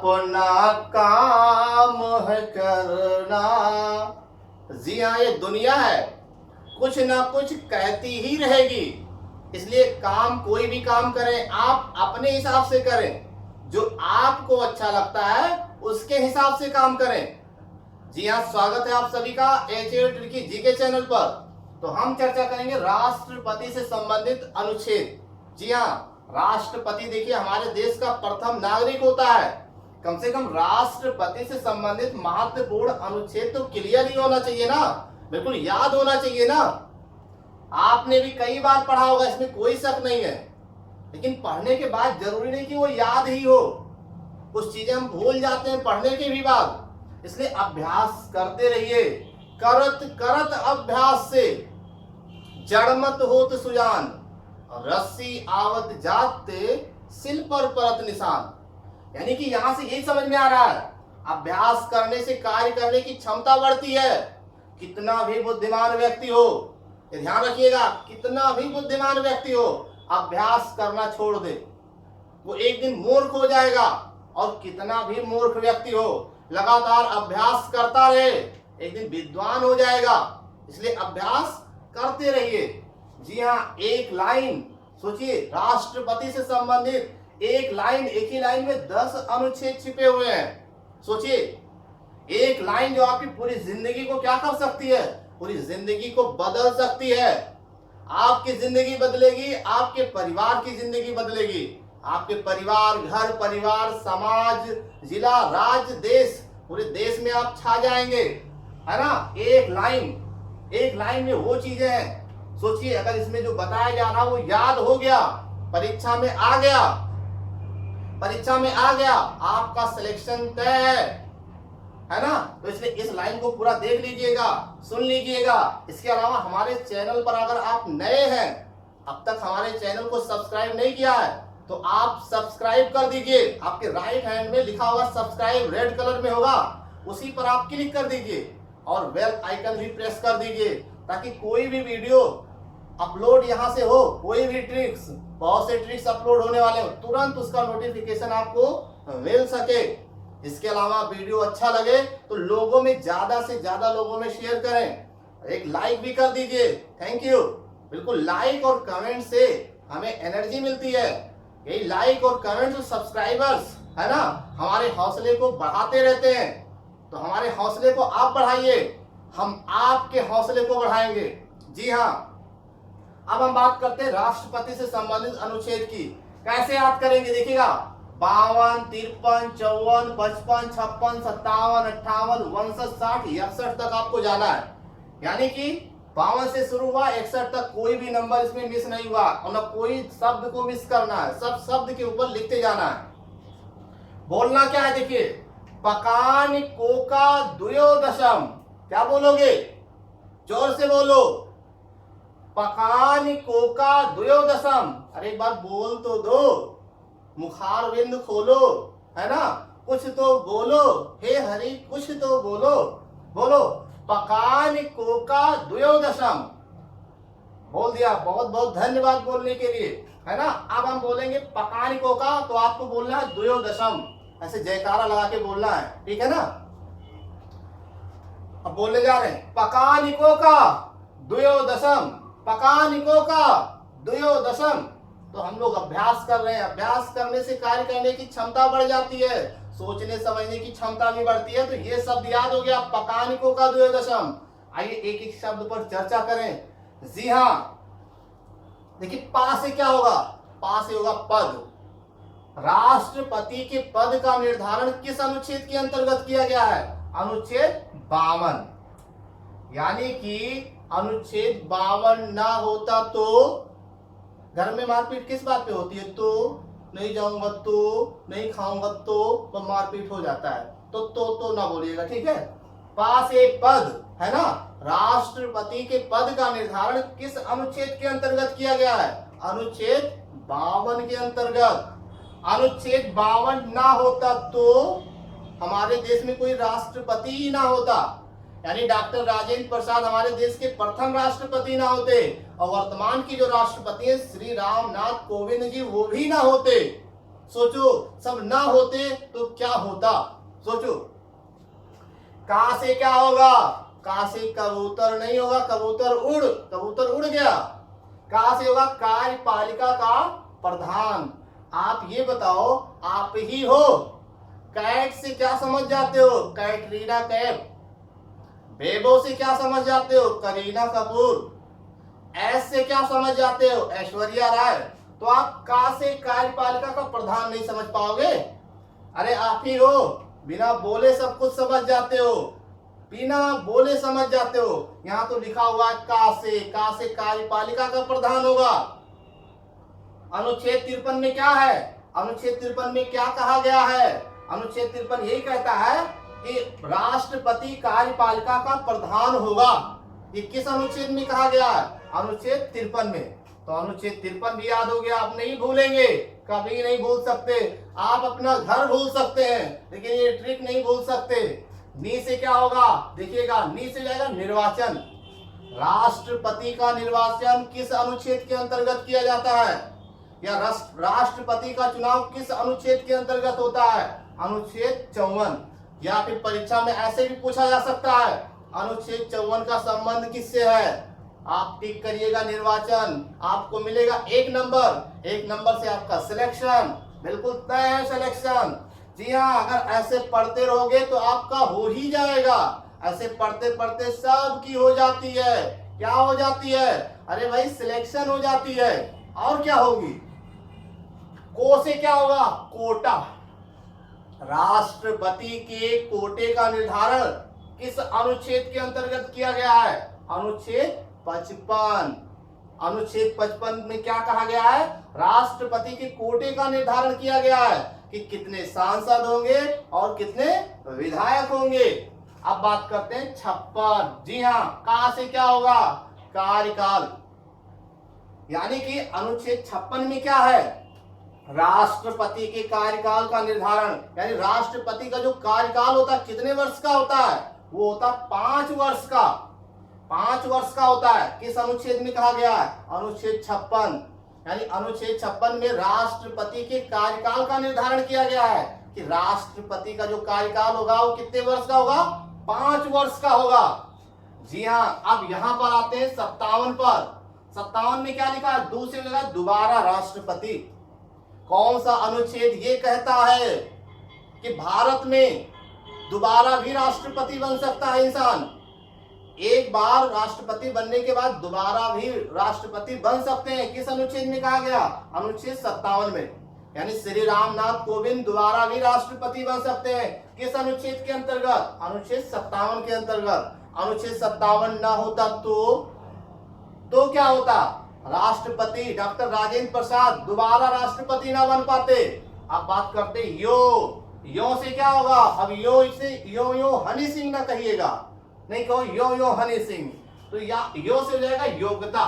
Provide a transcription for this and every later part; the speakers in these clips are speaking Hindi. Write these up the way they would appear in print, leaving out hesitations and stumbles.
अपना काम है करना। जी हाँ, ये दुनिया है, कुछ ना कुछ कहती ही रहेगी। इसलिए काम, कोई भी काम करें आप अपने हिसाब से करें, जो आपको अच्छा लगता है उसके हिसाब से काम करें। जी हाँ, स्वागत है आप सभी का एच की जीके चैनल पर। तो हम चर्चा करेंगे राष्ट्रपति से संबंधित अनुच्छेद। जी हाँ, राष्ट्रपति देखिए हमारे देश का प्रथम नागरिक होता है। कम से कम राष्ट्रपति से संबंधित महत्वपूर्ण अनुच्छेद तो क्लियर ही होना चाहिए ना, बिल्कुल याद होना चाहिए ना। आपने भी कई बार पढ़ा होगा, इसमें कोई शक नहीं है, लेकिन पढ़ने के बाद जरूरी नहीं कि वो याद ही हो। कुछ चीजें हम भूल जाते हैं पढ़ने के भी बाद, इसलिए अभ्यास करते रहिए। करत करत अभ्यास से जड़मत होत सुजान, रस्सी आवत जाते सिल पर परत निशान। यानी कि यहां से यही समझ में आ रहा है, अभ्यास करने से कार्य करने की क्षमता बढ़ती है। कितना भी बुद्धिमान व्यक्ति हो, ये ध्यान रखिएगा, कितना भी बुद्धिमान व्यक्ति हो, अभ्यास करना छोड़ दे वो एक दिन मूर्ख हो जाएगा। और कितना भी मूर्ख व्यक्ति हो, लगातार अभ्यास करता रहे, एक दिन विद्वान हो जाएगा। इसलिए अभ्यास करते रहिए। जी हाँ, एक लाइन सोचिए, राष्ट्रपति से संबंधित एक लाइन, एक ही लाइन में 10 अनुच्छेद छिपे हुए हैं। सोचिए, एक लाइन जो आपकी पूरी जिंदगी को क्या कर सकती है, पूरी जिंदगी को बदल सकती है। आपकी जिंदगी बदलेगी, आपके परिवार की जिंदगी बदलेगी। आपके परिवार, घर परिवार, समाज, जिला, राज्य, देश, पूरे देश में आप छा जाएंगे, है ना। एक लाइन में वो चीजें हैं। सोचिए, अगर इसमें जो बताया जा रहा वो याद हो गया, परीक्षा में आ गया, आपका सिलेक्शन तय है ना। तो इसलिए इस लाइन को पूरा देख लीजिएगा, सुन लीजिएगा। इसके अलावा हमारे चैनल पर अगर आप नए हैं, अब तक हमारे चैनल को सब्सक्राइब नहीं किया है, तो आप सब्सक्राइब कर दीजिए। आपके राइट हैंड में लिखा होगा सब्सक्राइब, रेड कलर में होगा, उसी पर आप क्लिक कर दीजिए और बेल आइकन भी प्रेस कर दीजिए, ताकि कोई भी वीडियो अपलोड यहां से हो, कोई भी ट्रिक्स, बहुत से ट्रिक्स अपलोड होने वाले हो, तुरंत उसका नोटिफिकेशन आपको मिल सके। इसके अलावा वीडियो अच्छा लगे तो लोगों में, ज्यादा से ज्यादा लोगों में शेयर करें, एक लाइक भी कर दीजिए। Thank you. बिल्कुल, लाइक और कमेंट से हमें एनर्जी मिलती है। यही लाइक और कमेंट, सब्सक्राइबर्स है ना, हमारे हौसले को बढ़ाते रहते हैं। तो हमारे हौसले को आप बढ़ाइए, हम आपके हौसले को बढ़ाएंगे। जी हाँ, अब हम बात करते हैं राष्ट्रपति से संबंधित अनुच्छेद की। कैसे याद करेंगे, देखिएगा, 52, 53, 54, 55, 56, 57, 58, 59, 60, 61 तक आपको जाना है। यानी कि 52 से शुरू हुआ, 61 तक कोई भी नंबर इसमें मिस नहीं हुआ, और न कोई शब्द को मिस करना है, सब शब्द के ऊपर लिखते जाना है। बोलना क्या है, देखिए, पकान कोका द्वयोदशम। क्या बोलोगे, जोर से बोलो, पकान कोका द्वयोदशम। अरे एक बार बोल तो दो, मुखार बिंद खोलो, है ना, कुछ तो बोलो, हे हरि कुछ तो बोलो। बोलो, पकान कोका द्वयोदशम। बोल दिया, बहुत बहुत धन्यवाद बोलने के लिए, है ना। अब हम बोलेंगे पकान कोका, तो आपको बोलना है द्वयोदशम, ऐसे जयकारा लगा के बोलना है, ठीक है ना। अब बोलने जा रहे हैं, पकान कोका द्वयोदशम, पकान कोका द्वयोदशम। तो हम लोग अभ्यास कर रहे हैं, अभ्यास करने से कार्य करने की क्षमता बढ़ जाती है, सोचने समझने की क्षमता भी बढ़ती है। तो ये शब्द याद हो गया, पकानिकों का द्वयोदशम। आइए एक एक शब्द पर चर्चा करें। जी हाँ, देखिए, पा से क्या होगा, पा से होगा पद। राष्ट्रपति के पद का निर्धारण किस अनुच्छेद के अंतर्गत किया गया है, अनुच्छेद 52। यानी कि अनुच्छेद 52 ना होता तो घर में मारपीट किस बात पे होती है, तो नहीं जाऊंगा, तो नहीं खाऊंगा, तो मारपीट हो जाता है। तो ना बोलिएगा, ठीक है। पास एक पद है ना, राष्ट्रपति के पद का निर्धारण किस अनुच्छेद के अंतर्गत किया गया है, अनुच्छेद 52 के अंतर्गत। अनुच्छेद 52 ना होता तो हमारे देश में कोई राष्ट्रपति ही ना होता, यानी डॉक्टर राजेंद्र प्रसाद हमारे देश के प्रथम राष्ट्रपति ना होते, और वर्तमान की जो राष्ट्रपति है श्री रामनाथ कोविंद जी, वो भी ना होते। सोचो, सब ना होते तो क्या होता, सोचो। का से क्या होगा, का से कबूतर नहीं होगा, कबूतर उड़ गया। का से होगा कार्यपालिका का प्रधान। आप ये बताओ, आप ही हो। कैट से क्या समझ जाते हो, कैटरीना कैफ। बेबो से क्या समझ जाते हो, करीना कपूर। एस से क्या समझ जाते हो, ऐश्वर्या राय। तो आप का से कार्यपालिका का प्रधान नहीं समझ पाओगे। अरे आप ही हो, बिना बोले सब कुछ समझ जाते हो, बिना बोले समझ जाते हो। यहाँ तो लिखा हुआ है का से कार्यपालिका का प्रधान होगा। अनुच्छेद 53 में क्या है, अनुच्छेद 53 में क्या कहा गया है, अनुच्छेद 53 यही कहता है कि राष्ट्रपति कार्यपालिका का प्रधान होगा। ये किस अनुच्छेद में कहा गया है, अनुच्छेद 53 में। तो अनुच्छेद 53 भी याद हो गया, आप नहीं भूलेंगे, कभी नहीं भूल सकते। आप अपना घर भूल सकते हैं, लेकिन ये ट्रिक नहीं भूल सकते। नी से क्या होगा, देखिएगा, नी से जाएगा निर्वाचन। राष्ट्रपति का निर्वाचन किस अनुच्छेद के अंतर्गत किया जाता है, या राष्ट्रपति का चुनाव किस अनुच्छेद के अंतर्गत होता है, अनुच्छेद 54। या फिर परीक्षा में ऐसे भी पूछा जा सकता है, अनुच्छेद 54 का संबंध किससे है। आप टिक करिएगा निर्वाचन, आपको मिलेगा 1 नंबर। 1 नंबर से आपका सिलेक्शन बिल्कुल तय है, सिलेक्शन। जी हाँ, अगर ऐसे पढ़ते रहोगे तो आपका हो ही जाएगा। ऐसे पढ़ते पढ़ते सबकी हो जाती है। क्या हो जाती है, अरे भाई सिलेक्शन हो जाती है। और क्या होगी, को से क्या होगा, कोटा। राष्ट्रपति के कोटे का निर्धारण किस अनुच्छेद के अंतर्गत किया गया है, अनुच्छेद 55। अनुच्छेद 55 में क्या कहा गया है, राष्ट्रपति के कोटे का निर्धारण किया गया है कि कितने सांसद होंगे और कितने विधायक होंगे। अब बात करते हैं 56। जी हाँ, का से क्या होगा, कार्यकाल। यानी कि अनुच्छेद 56 में क्या है, राष्ट्रपति के कार्यकाल का निर्धारण। यानी राष्ट्रपति का जो कार्यकाल होता है कितने वर्ष का होता है, वो होता है 5 वर्ष का। 5 वर्ष का होता है। किस अनुच्छेद में कहा गया है, अनुच्छेद 56। यानी अनुच्छेद 56 में राष्ट्रपति के कार्यकाल का निर्धारण किया गया है कि राष्ट्रपति का जो कार्यकाल होगा वो कितने वर्ष का होगा, 5 वर्ष का होगा। जी हाँ, अब यहां पर आते हैं 57 पर। 57 में क्या लिखा है, दूसरे जगह दोबारा राष्ट्रपति। कौन सा अनुच्छेद ये कहता है कि भारत में दोबारा भी राष्ट्रपति बन सकता है इंसान। एक बार राष्ट्रपति बनने के बाद दोबारा भी राष्ट्रपति बन सकते हैं। किस अनुच्छेद में कहा गया, अनुच्छेद 57 में। यानी श्री रामनाथ कोविंद दोबारा भी राष्ट्रपति बन सकते हैं। किस अनुच्छेद के अंतर्गत, अनुच्छेद 57 के अंतर्गत। अनुच्छेद 57 ना होता तो क्या होता, राष्ट्रपति डॉक्टर राजेंद्र प्रसाद दोबारा राष्ट्रपति ना बन पाते। अब बात करते यो से क्या होगा, अब यो से यो हनी सिंह ना कहिएगा, नहीं कहो यो हनी सिंह, तो यो से हो जाएगा योग्यता।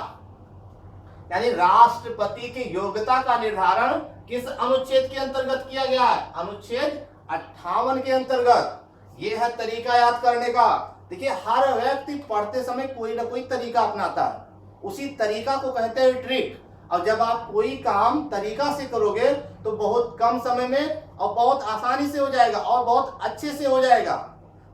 यानी राष्ट्रपति की योग्यता का निर्धारण किस अनुच्छेद के अंतर्गत किया गया है, अनुच्छेद 58 के अंतर्गत। यह है तरीका याद करने का। देखिए, हर व्यक्ति पढ़ते समय कोई ना कोई तरीका अपनाता है, उसी तरीका को कहते हैं ट्रिक। और जब आप कोई काम तरीका से करोगे तो बहुत कम समय में और बहुत आसानी से हो जाएगा और बहुत अच्छे से हो जाएगा।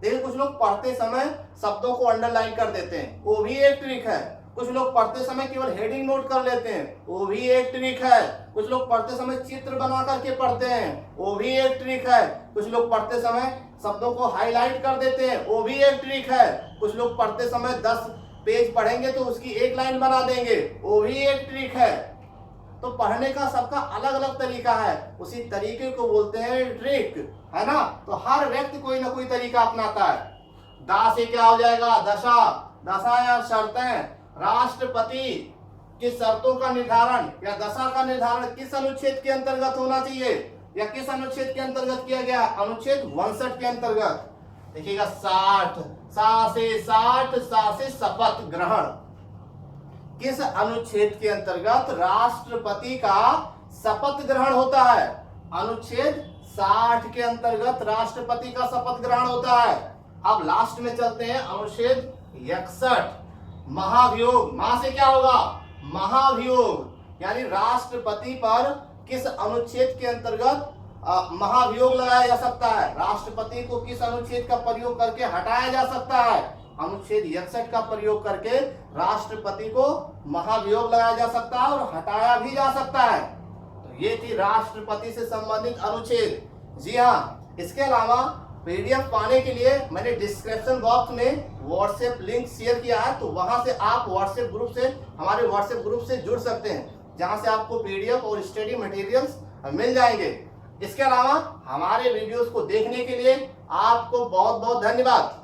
देखिए, कुछ लोग पढ़ते समय शब्दों को अंडरलाइन कर देते हैं, वो भी एक ट्रिक है। कुछ लोग पढ़ते समय केवल हेडिंग नोट कर लेते हैं, वो भी एक ट्रिक है। कुछ लोग पढ़ते समय चित्र बना करके पढ़ते हैं, वो भी एक ट्रिक है। कुछ लोग पढ़ते समय शब्दों को हाईलाइट कर देते हैं, वो भी एक ट्रिक है। कुछ लोग पढ़ते समय 10 पेज पढ़ेंगे तो उसकी एक लाइन बना देंगे, वो भी एक ट्रिक है। तो पढ़ने का सबका अलग अलग तरीका है, उसी तरीके को बोलते हैं ट्रिक, है ना। तो हर व्यक्ति कोई ना कोई तरीका अपनाता है। दा से क्या हो जाएगा, दशा। दशा या शर्तें। राष्ट्रपति की शर्तों का निर्धारण या दशा का निर्धारण किस अनुच्छेद के अंतर्गत होना चाहिए या किस अनुच्छेद के अंतर्गत किया गया, अनुच्छेद 62 के अंतर्गत। देखिएगा 60, सा से शपथ ग्रहण। किस अनुच्छेद के अंतर्गत राष्ट्रपति का शपथ ग्रहण होता है, अनुच्छेद 60 के अंतर्गत राष्ट्रपति का शपथ ग्रहण होता है। अब लास्ट में चलते हैं, अनुच्छेद 61 महाभियोग। मां से क्या होगा, महाभियोग। यानी राष्ट्रपति पर किस अनुच्छेद के अंतर्गत महाभियोग लगाया जा सकता है, राष्ट्रपति को किस अनुच्छेद का प्रयोग करके हटाया जा सकता है, अनुच्छेद 61 का प्रयोग करके राष्ट्रपति को महाभियोग लगाया जा सकता है और हटाया भी जा सकता है। तो ये थी राष्ट्रपति से संबंधित अनुच्छेद। जी हाँ, इसके अलावा पीडीएफ पाने के लिए मैंने डिस्क्रिप्शन बॉक्स में व्हाट्सएप लिंक शेयर किया है, तो वहां से आप व्हाट्सएप ग्रुप से, हमारे व्हाट्सएप ग्रुप से जुड़ सकते हैं, जहां से आपको पीडीएफ और स्टडी मटेरियल्स मिल जाएंगे। इसके अलावा हमारे वीडियोस को देखने के लिए आपको बहुत बहुत धन्यवाद।